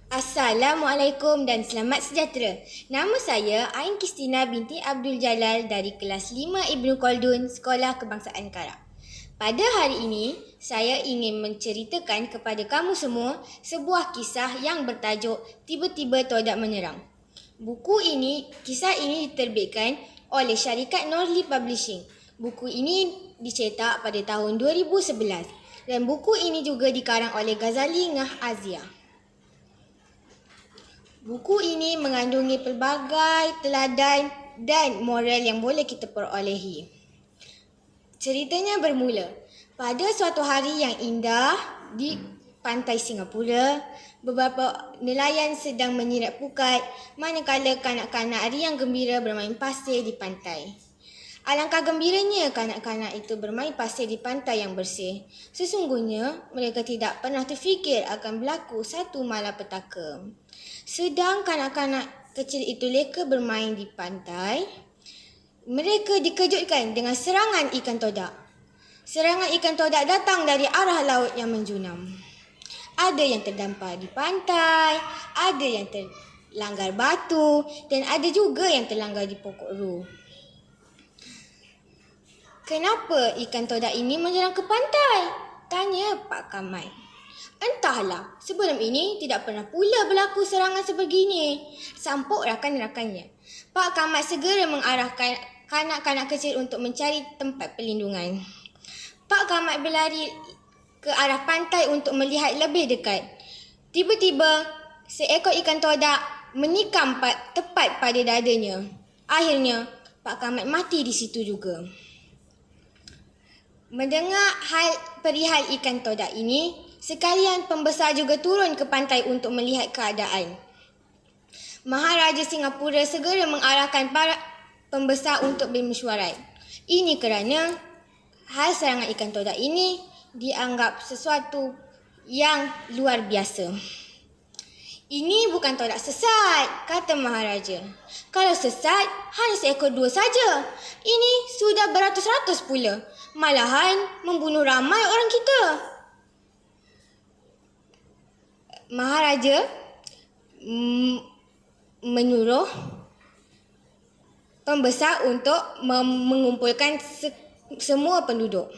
Assalamualaikum dan selamat sejahtera. Nama saya Ain Kristina binti Abdul Jalal dari kelas 5 Ibnu Khaldun, Sekolah Kebangsaan Karak. Pada hari ini, saya ingin menceritakan kepada kamu semua sebuah kisah yang bertajuk Tiba-tiba Todak Menyerang. Kisah ini diterbitkan oleh syarikat Norli Publishing. Buku ini dicetak pada tahun 2011 dan buku ini juga dikarang oleh Ghazali Ngah Azia. Buku ini mengandungi pelbagai teladan dan moral yang boleh kita perolehi. Ceritanya bermula pada suatu hari yang indah di pantai Singapura. Beberapa nelayan sedang menyirat pukat manakala kanak-kanak riang gembira bermain pasir di pantai. Alangkah gembiranya kanak-kanak itu bermain pasir di pantai yang bersih. Sesungguhnya mereka tidak pernah terfikir akan berlaku satu malapetaka. Sedang kanak-kanak kecil itu leka bermain di pantai, mereka dikejutkan dengan serangan ikan todak. Serangan ikan todak datang dari arah laut yang menjunam. Ada yang terdampar di pantai, ada yang terlanggar batu dan ada juga yang terlanggar di pokok ru. Kenapa ikan todak ini menyerang ke pantai? Tanya Pak Kamal. Entahlah, sebelum ini tidak pernah pula berlaku serangan sebegini, sampuk rakan-rakannya. Pak Kamal segera mengarahkan kanak-kanak kecil untuk mencari tempat perlindungan. Pak Kamal berlari ke arah pantai untuk melihat lebih dekat. Tiba-tiba, seekor ikan todak menikam tepat pada dadanya. Akhirnya, Pak Kamal mati di situ juga. Mendengar perihal ikan todak ini, sekalian pembesar juga turun ke pantai untuk melihat keadaan. Maharaja Singapura segera mengarahkan para pembesar untuk bermesyuarat. Ini kerana hal serangan ikan todak ini dianggap sesuatu yang luar biasa. Ini bukan todak sesat, kata Maharaja. Kalau sesat, hanya seekor dua saja. Ini sudah beratus-ratus pula. Malahan membunuh ramai orang kita. Maharaja menyuruh pembesar untuk mengumpulkan semua penduduk.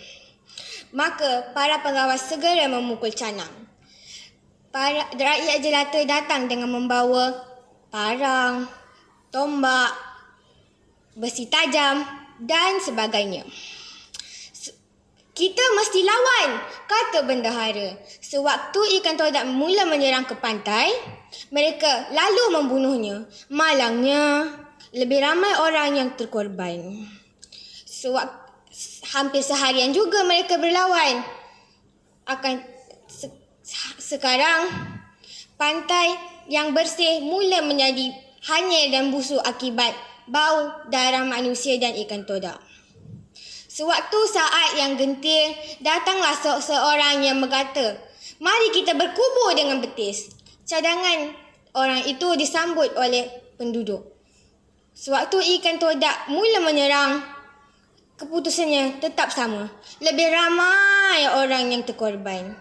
Maka para pengawas segera memukul canang. Para rakyat jelata datang dengan membawa parang, tombak, besi tajam dan sebagainya. Kita mesti lawan, kata bendahara. Sewaktu ikan todak mula menyerang ke pantai, mereka lalu membunuhnya. Malangnya, lebih ramai orang yang terkorban. Hampir seharian juga mereka berlawan. Sekarang, pantai yang bersih mula menjadi hanyir dan busuk akibat bau darah manusia dan ikan todak. Sewaktu saat yang gentir, datanglah seorang yang berkata, "Mari kita berkubur dengan betis." Cadangan orang itu disambut oleh penduduk. Sewaktu ikan todak mula menyerang, keputusannya tetap sama. Lebih ramai orang yang terkorban.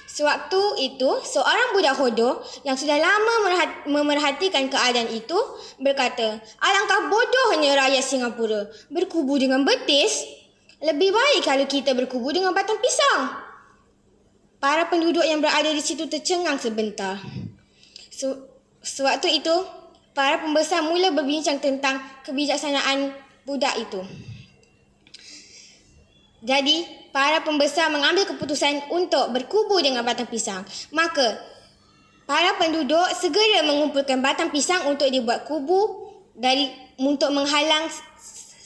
Sewaktu itu, seorang budak hodoh yang sudah lama memerhatikan keadaan itu berkata, "Alangkah bodohnya rakyat Singapura berkubur dengan betis. Lebih baik kalau kita berkubur dengan batang pisang." Para penduduk yang berada di situ tercengang sebentar. Sewaktu itu, para pembesar mula berbincang tentang kebijaksanaan budak itu. Jadi, para pembesar mengambil keputusan untuk berkubur dengan batang pisang. Maka, para penduduk segera mengumpulkan batang pisang untuk dibuat kubur untuk menghalang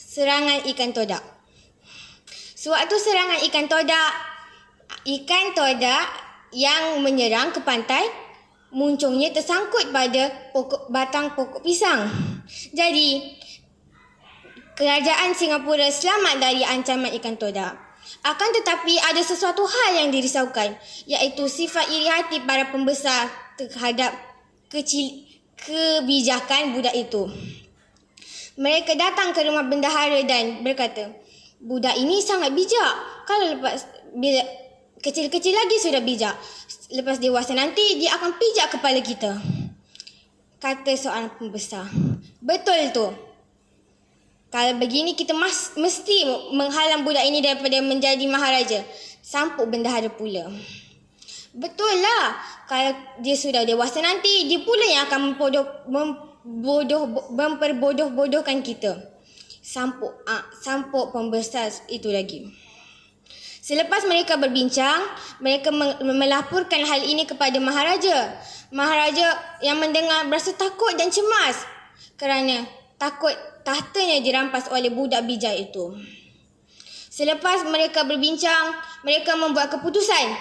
serangan ikan todak. Sewaktu serangan ikan todak yang menyerang ke pantai, muncungnya tersangkut pada batang pokok pisang. Jadi, kerajaan Singapura selamat dari ancaman ikan todak. Akan tetapi ada sesuatu hal yang dirisaukan, iaitu sifat iri hati para pembesar terhadap kebijakan budak itu. Mereka datang ke rumah bendahara dan berkata, "Budak ini sangat bijak. Kalau bila kecil-kecil lagi sudah bijak. Lepas dewasa nanti dia akan pijak kepala kita." kata seorang pembesar. Betul tu. Kalau begini kita mesti menghalang budak ini daripada menjadi maharaja. Sampuk bendahara pula. Betul lah. Kalau dia sudah dewasa nanti, dia pula yang akan memperbodoh-bodohkan kita. Sampuk pembesar itu lagi. Selepas mereka berbincang, mereka melaporkan hal ini kepada maharaja. Maharaja yang mendengar berasa takut dan cemas kerana takut tahtanya dirampas oleh budak bijak itu. Selepas mereka berbincang, mereka membuat keputusan.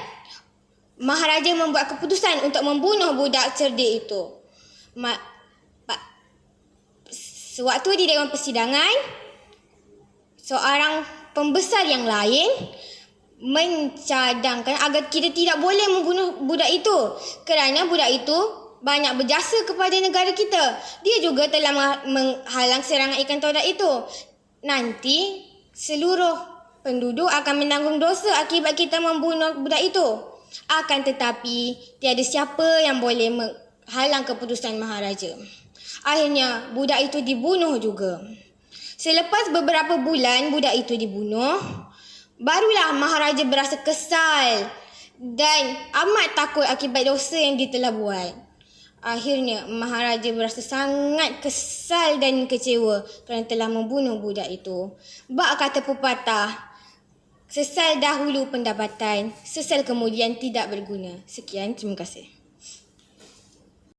Maharaja membuat keputusan untuk membunuh budak cerdik itu. Sewaktu di dewan persidangan, seorang pembesar yang lain mencadangkan agar kita tidak boleh membunuh budak itu kerana budak itu banyak berjasa kepada negara kita. Dia juga telah menghalang serangan ikan todak itu. Nanti seluruh penduduk akan menanggung dosa akibat kita membunuh budak itu. Akan tetapi tiada siapa yang boleh menghalang keputusan maharaja. Akhirnya budak itu dibunuh juga. Selepas beberapa bulan budak itu dibunuh, barulah maharaja berasa kesal dan amat takut akibat dosa yang dia telah buat. Akhirnya maharaja berasa sangat kesal dan kecewa kerana telah membunuh budak itu. Bak kata pepatah, sesal dahulu pendapatan, sesal kemudian tidak berguna. Sekian, terima kasih.